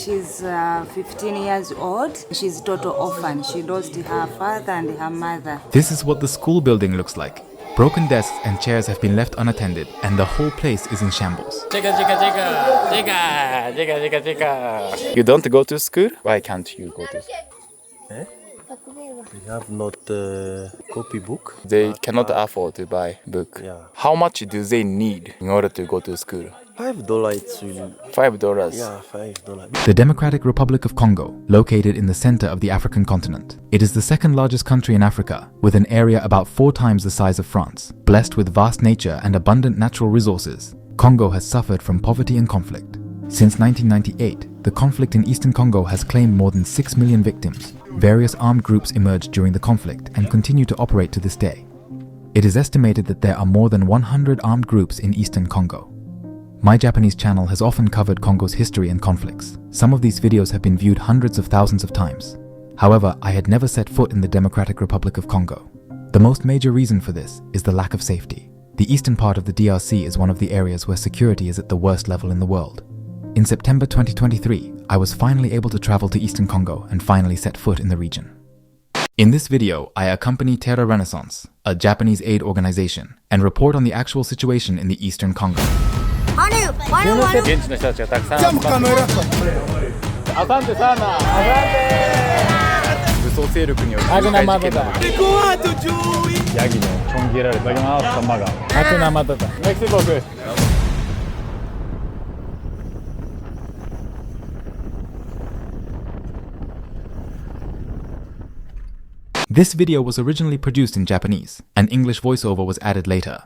She's 15 years old. She's total orphan. She lost her father and her mother. This is what the school building looks like. Broken desks and chairs have been left unattended, and the whole place is in shambles. You don't go to school? Why can't you go to school? We have not copy book. They cannot afford to buy book. Yeah. How much do they need in order to go to school? $5 it's really. $5. Yeah, $5. The Democratic Republic of Congo, located in the center of the African continent. It is the second largest country in Africa, with an area about 4 times the size of France. Blessed with vast nature and abundant natural resources, Congo has suffered from poverty and conflict. Since 1998, the conflict in eastern Congo has claimed more than 6 million victims. Various armed groups emerged during the conflict and continue to operate to this day. It is estimated that there are more than 100 armed groups in eastern Congo. My Japanese channel has often covered Congo's history and conflicts. Some of these videos have been viewed hundreds of thousands of times. However, I had never set foot in the Democratic Republic of Congo. The most major reason for this is the lack of safety. The eastern part of the DRC is one of the areas where security is at the worst level in the world. In September 2023, I was finally able to travel to eastern Congo and finally set foot in the region. In this video, I accompany Terra Renaissance, a Japanese aid organization, and report on the actual situation in the eastern Congo. 現地の人たちがたくさん集まってアサンテサーナ武装勢力による破壊事件などがヤギのちょん切られた頭が悪なまただメキシコ国 This video was originally produced in Japanese. An English voiceover was added later.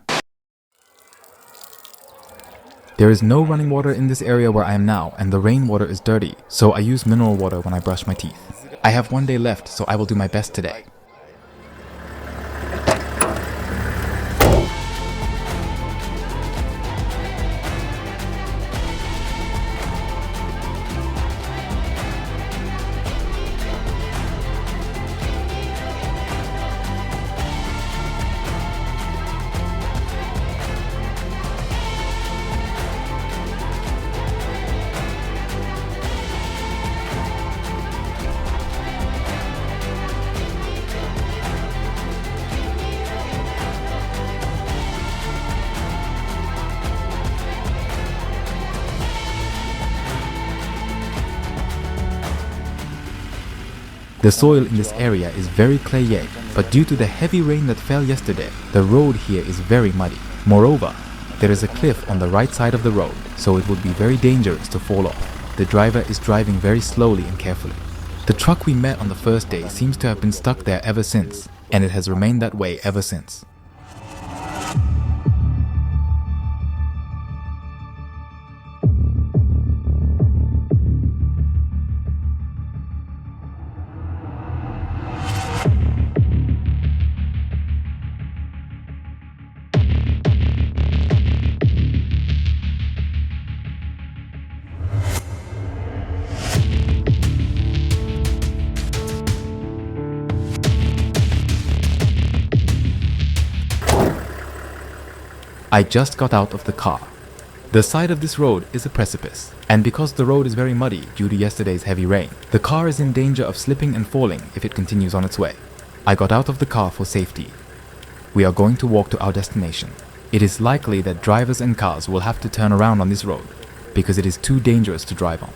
There is no running water in this area where I am now, and the rainwater is dirty, so I use mineral water when I brush my teeth. I have 1 day left, so I will do my best today. The soil in this area is very clayey, but due to the heavy rain that fell yesterday, the road here is very muddy. Moreover, there is a cliff on the right side of the road, so it would be very dangerous to fall off. The driver is driving very slowly and carefully. The truck we met on the first day seems to have been stuck there ever since, and it has remained that way ever since. I just got out of the car. The side of this road is a precipice, and because the road is very muddy due to yesterday's heavy rain, the car is in danger of slipping and falling if it continues on its way. I got out of the car for safety. We are going to walk to our destination. It is likely that drivers and cars will have to turn around on this road because it is too dangerous to drive on.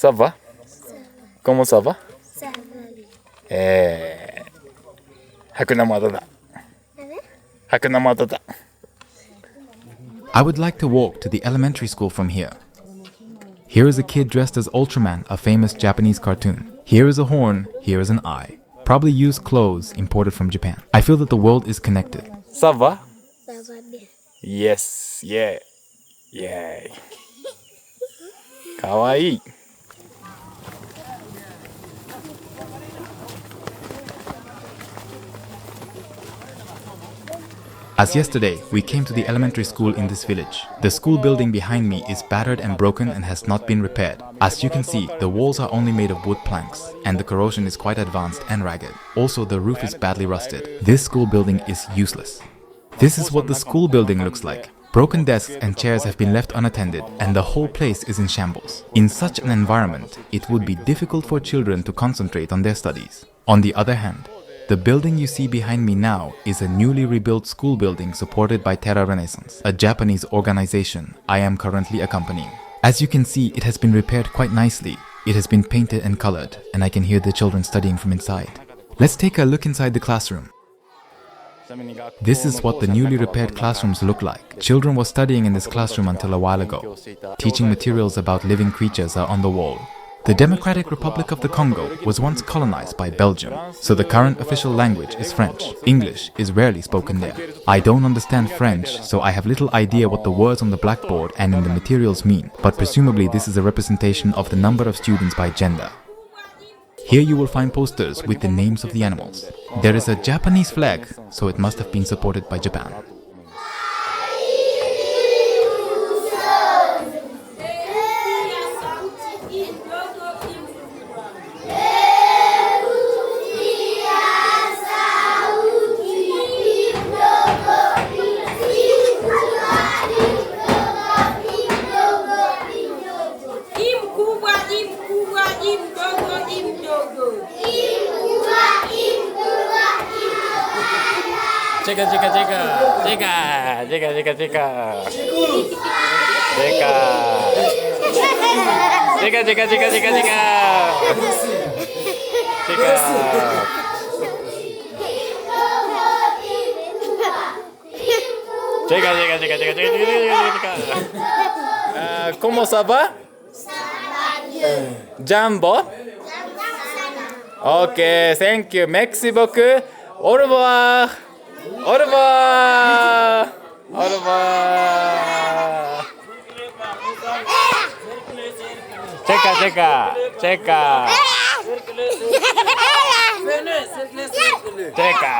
Ça va? Comment ça va? Ça va. Hakuna Matata. Hakuna Matata. I would like to walk to the elementary school from here. Here is a kid dressed as Ultraman, a famous Japanese cartoon. Here is a horn, here is an eye. Probably used clothes imported from Japan. I feel that the world is connected. Ça va? Ça va bien. Yes, yeah. Yay. Kawaii. As yesterday, we came to the elementary school in this village. The school building behind me is battered and broken and has not been repaired. As you can see, the walls are only made of wood planks, and the corrosion is quite advanced and ragged. Also, the roof is badly rusted. This school building is useless. This is what the school building looks like. Broken desks and chairs have been left unattended, and the whole place is in shambles. In such an environment, it would be difficult for children to concentrate on their studies. On the other hand, the building you see behind me now is a newly rebuilt school building supported by Terra Renaissance, a Japanese organization I am currently accompanying. As you can see, it has been repaired quite nicely. It has been painted and colored, and I can hear the children studying from inside. Let's take a look inside the classroom. This is what the newly repaired classrooms look like. Children were studying in this classroom until a while ago. Teaching materials about living creatures are on the wall. The Democratic Republic of the Congo was once colonized by Belgium, so the current official language is French. English is rarely spoken there. I don't understand French, so I have little idea what the words on the blackboard and in the materials mean, but presumably this is a representation of the number of students by gender. Here you will find posters with the names of the animals. There is a Japanese flag, so it must have been supported by Japan. Cheka, cheka, cheka, cheka, cheka, cheka, cheka, cheka, cheka, cheka, cheka, cheka, cheka, cheka, cheka, cheka, cheka, cheka, cheka. ¿Cómo ça va? Jumbo? Ok, thank you. Merci beaucoup. Au revoir. Au revoir. Au revoir. Cheka, cheka, cheka. Cheka.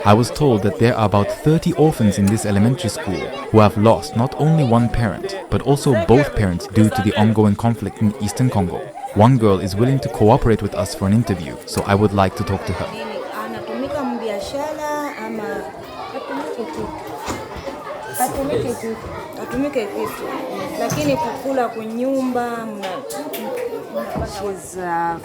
I was told that there are about 30 orphans in this elementary school who have lost not only one parent, but also both parents due to the ongoing conflict in eastern Congo. One girl is willing to cooperate with us for an interview, so I would like to talk to her. Anatumika mbiashara ama atumike kitu, lakini kukula kunyumba. She's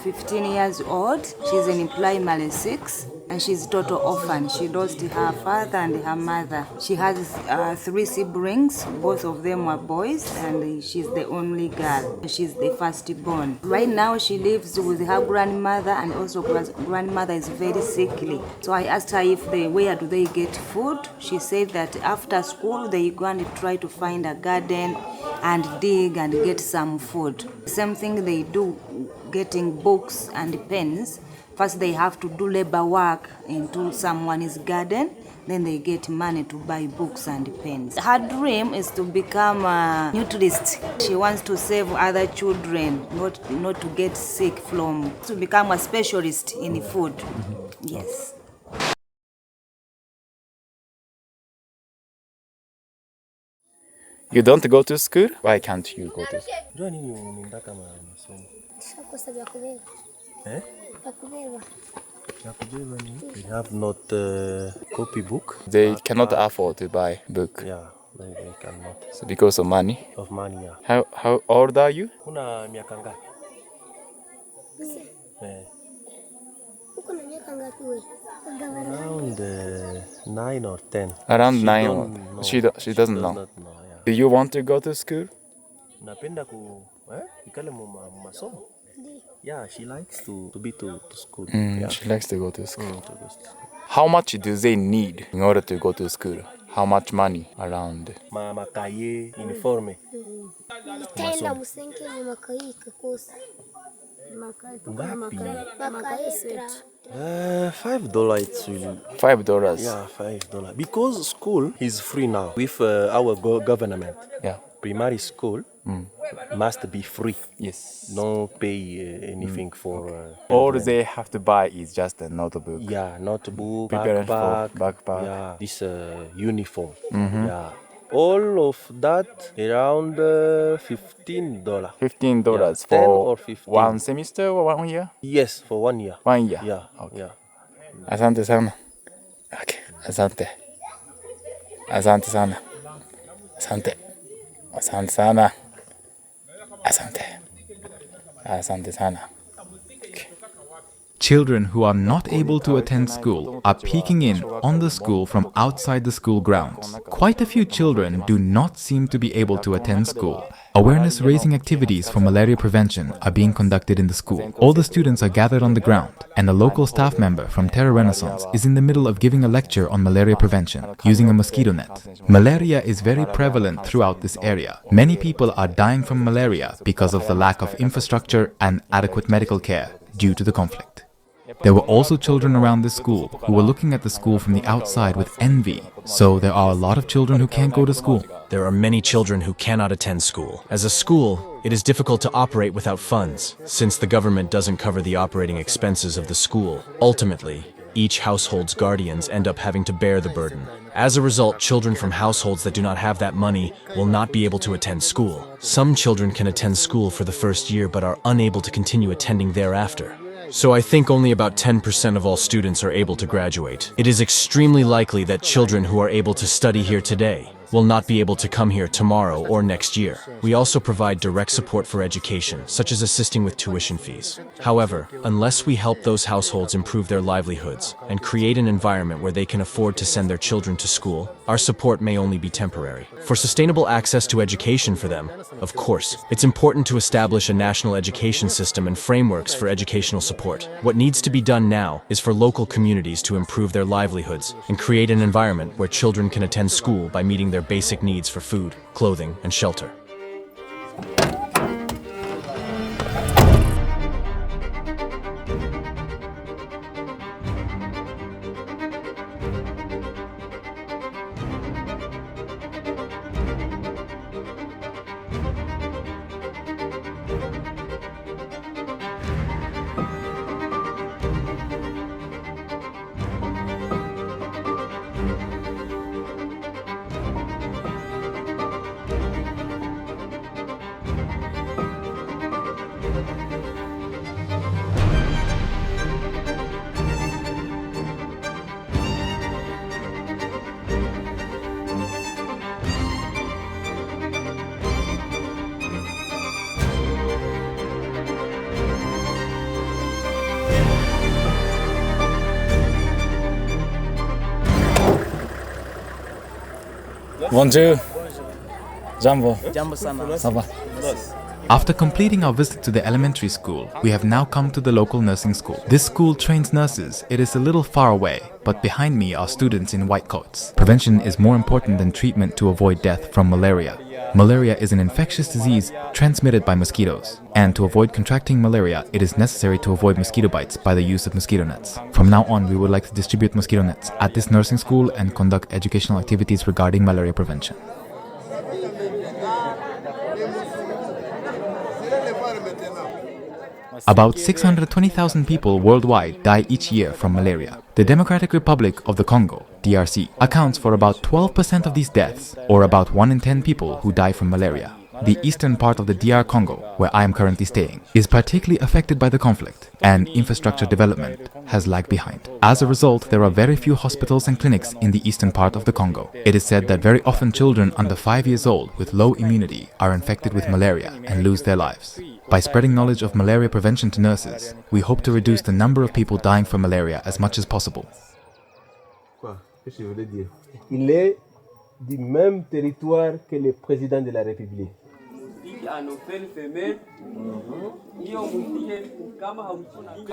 15 years old. She's in primary 6. And she's total orphan. She lost her father and her mother. She has 3 siblings. Both of them were boys, and she's the only girl. She's the firstborn. Right now, she lives with her grandmother, and also grandmother is very sickly. So I asked her where do they get food. She said that after school, they go and try to find a garden and dig and get some food. Same thing they do, getting books and pens. First, they have to do labor work into someone's garden. Then they get money to buy books and pens. Her dream is to become a nutritionist. She wants to save other children, not to get sick to become a specialist in food. Yes. You don't go to school? Why can't you go to school? We have not copybook. They cannot afford to buy book. Yeah, they cannot. So because of money. Of money, yeah. How old are you? Una miaka ngapi? Around 9 or 10. Around 9 or she doesn't know. Not know, yeah. Do you want to go to school? Napenda ikale masomo. Yeah, she likes to be to school. Yeah. She likes to go to school. To go to school. How much do they need in order to go to school? How much money around? Makaye, uniforme. Nitaenda Musenke na makai kakosa. Makai set. $5 it's really. $5. Yeah, $5. Because school is free now with our government. Yeah. Primary school must be free. Yes. No pay anything for. All they have to buy is just a notebook. Yeah, notebook, backpack. Yeah, this uniform. Yeah. All of that around $15. $15 Yeah, for 10 or 15. one semester or 1 year? Yes, for 1 year. 1 year. Yeah. Okay. Yeah. Asante sana. Okay. Asante. Asante sana. Asante. Asante sana. Asante. Asante sana. Children who are not able to attend school are peeking in on the school from outside the school grounds. Quite a few children do not seem to be able to attend school. Awareness-raising activities for malaria prevention are being conducted in the school. All the students are gathered on the ground, and a local staff member from Terra Renaissance is in the middle of giving a lecture on malaria prevention using a mosquito net. Malaria is very prevalent throughout this area. Many people are dying from malaria because of the lack of infrastructure and adequate medical care due to the conflict. There were also children around this school who were looking at the school from the outside with envy. So there are a lot of children who can't go to school. There are many children who cannot attend school. As a school, it is difficult to operate without funds, since the government doesn't cover the operating expenses of the school. Ultimately, each household's guardians end up having to bear the burden. As a result, children from households that do not have that money will not be able to attend school. Some children can attend school for the first year but are unable to continue attending thereafter. So I think only about 10% of all students are able to graduate. It is extremely likely that children who are able to study here today will not be able to come here tomorrow or next year. We also provide direct support for education, such as assisting with tuition fees. However, unless we help those households improve their livelihoods and create an environment where they can afford to send their children to school, our support may only be temporary. For sustainable access to education for them, of course, it's important to establish a national education system and frameworks for educational support. What needs to be done now is for local communities to improve their livelihoods and create an environment where children can attend school by meeting their basic needs for food, clothing, and shelter. Bonjour. Jambo. Jambo sana. Sava. After completing our visit to the elementary school, we have now come to the local nursing school. This school trains nurses. It is a little far away, but behind me are students in white coats. Prevention is more important than treatment to avoid death from malaria. Malaria is an infectious disease transmitted by mosquitoes, and to avoid contracting malaria, it is necessary to avoid mosquito bites by the use of mosquito nets. From now on, we would like to distribute mosquito nets at this nursing school and conduct educational activities regarding malaria prevention. About 620,000 people worldwide die each year from malaria. The Democratic Republic of the Congo, DRC, accounts for about 12% of these deaths, or about 1 in 10 people who die from malaria. The eastern part of the DR Congo, where I am currently staying, is particularly affected by the conflict, and infrastructure development has lagged behind. As a result, there are very few hospitals and clinics in the eastern part of the Congo. It is said that very often children under 5 years old with low immunity are infected with malaria and lose their lives. By spreading knowledge of malaria prevention to nurses, we hope to reduce the number of people dying from malaria as much as possible. Il est du même territoire que le président de la République.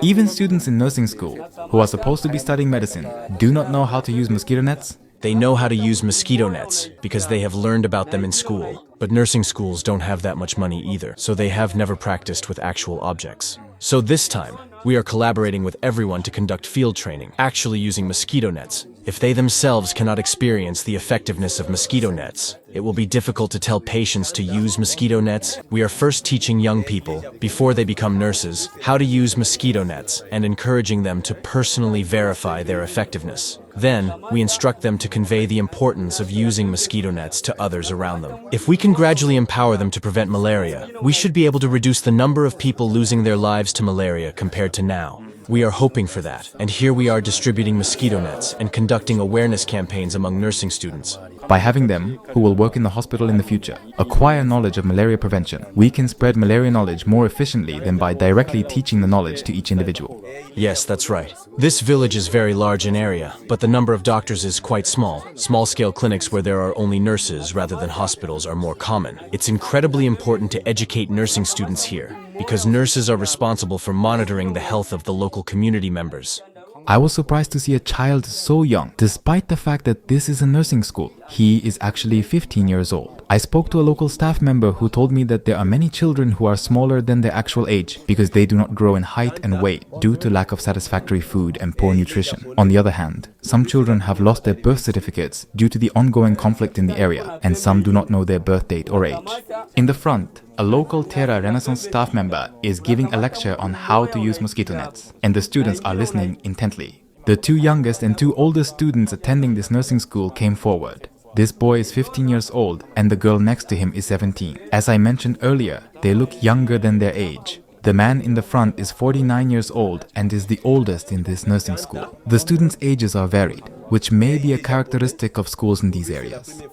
Even students in nursing school, who are supposed to be studying medicine, do not know how to use mosquito nets. They know how to use mosquito nets because they have learned about them in school. But nursing schools don't have that much money either, so they have never practiced with actual objects. So this time, we are collaborating with everyone to conduct field training, actually using mosquito nets. If they themselves cannot experience the effectiveness of mosquito nets, it will be difficult to tell patients to use mosquito nets. We are first teaching young people, before they become nurses, how to use mosquito nets and encouraging them to personally verify their effectiveness. Then, we instruct them to convey the importance of using mosquito nets to others around them. If we can gradually empower them to prevent malaria, we should be able to reduce the number of people losing their lives to malaria compared to now. We are hoping for that, and here we are distributing mosquito nets and conducting awareness campaigns among nursing students. By having them, who will work in the hospital in the future, acquire knowledge of malaria prevention, we can spread malaria knowledge more efficiently than by directly teaching the knowledge to each individual. Yes, that's right. This village is very large in area, but the number of doctors is quite small. Small-scale clinics where there are only nurses rather than hospitals are more common. It's incredibly important to educate nursing students here, because nurses are responsible for monitoring the health of the local community members. I was surprised to see a child so young, despite the fact that this is a nursing school. He is actually 15 years old. I spoke to a local staff member who told me that there are many children who are smaller than their actual age because they do not grow in height and weight due to lack of satisfactory food and poor nutrition. On the other hand, some children have lost their birth certificates due to the ongoing conflict in the area, and some do not know their birth date or age. In the front, a local Terra Renaissance staff member is giving a lecture on how to use mosquito nets, and the students are listening intently. The two youngest and two oldest students attending this nursing school came forward. This boy is 15 years old and the girl next to him is 17. As I mentioned earlier, they look younger than their age. The man in the front is 49 years old and is the oldest in this nursing school. The students' ages are varied, which may be a characteristic of schools in these areas.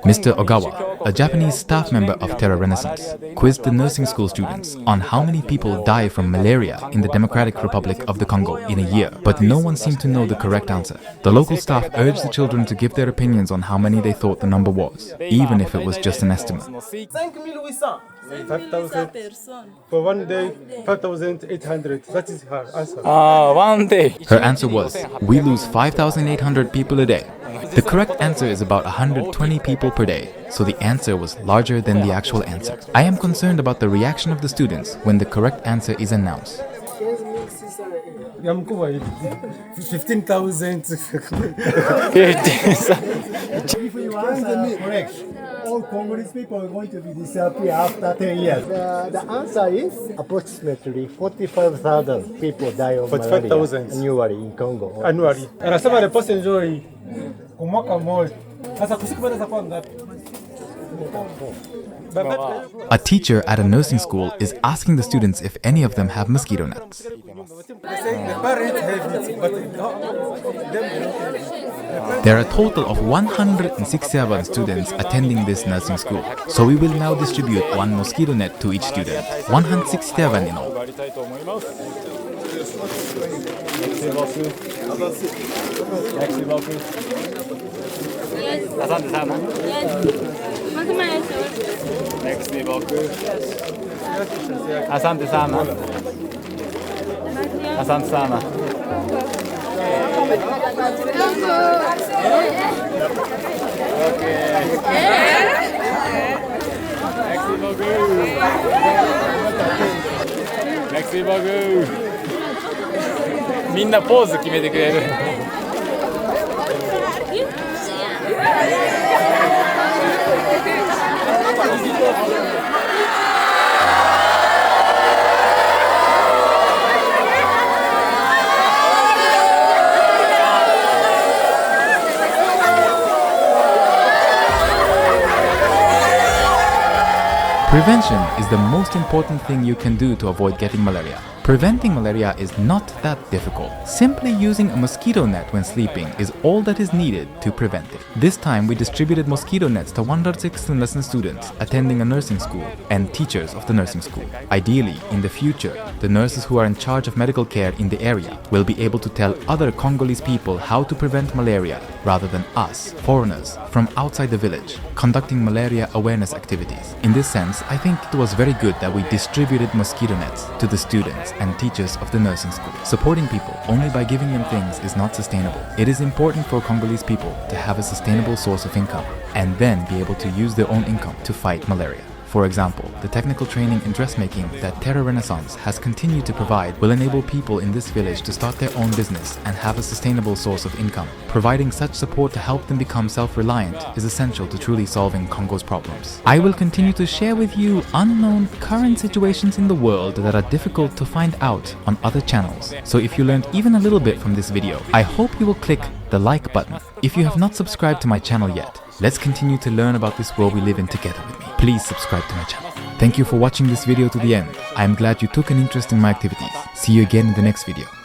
Mr. Ogawa, a Japanese staff member of Terra Renaissance, quizzed the nursing school students on how many people die from malaria in the Democratic Republic of the Congo in a year, but no one seemed to know the correct answer. The local staff urged the children to give their opinions on how many they thought the number was, even if it was just an estimate. 5,000 for one day, 5,800. That is her answer. One day. Her answer was, we lose 5,800 people a day. The correct answer is about 120 people per day, so the answer was larger than the actual answer. I am concerned about the reaction of the students when the correct answer is announced. 15,000. If you answer correct, all Congolese people are going to be disappear after 10 years. The answer is approximately 45,000 people die of malaria annually in Congo. Annually. Anasema the person enjoy kwa mwaka mmoja. Sasa kusiku za kwa ngapi? A teacher at a nursing school is asking the students if any of them have mosquito nets. There are a total of 167 students attending this nursing school, so we will now distribute one mosquito net to each student. 167 in all. Asante sana. Asante sana. Merci beaucoup. みんなポーズ決めてくれる。Prevention is the most important thing you can do to avoid getting malaria. Preventing malaria is not that difficult. Simply using a mosquito net when sleeping is all that is needed to prevent it. This time we distributed mosquito nets to 1.6 lesson students attending a nursing school and teachers of the nursing school. Ideally, in the future, the nurses who are in charge of medical care in the area will be able to tell other Congolese people how to prevent malaria rather than us, foreigners, from outside the village, conducting malaria awareness activities. In this sense, I think it was very good that we distributed mosquito nets to the students and teachers of the nursing school. Supporting people only by giving them things is not sustainable. It is important for Congolese people to have a sustainable source of income and then be able to use their own income to fight malaria. For example, the technical training in dressmaking that Terra Renaissance has continued to provide will enable people in this village to start their own business and have a sustainable source of income. Providing such support to help them become self-reliant is essential to truly solving Congo's problems. I will continue to share with you unknown current situations in the world that are difficult to find out on other channels. So if you learned even a little bit from this video, I hope you will click the like button. If you have not subscribed to my channel yet, let's continue to learn about this world we live in together with me. Please subscribe to my channel. Thank you for watching this video to the end. I am glad you took an interest in my activities. See you again in the next video.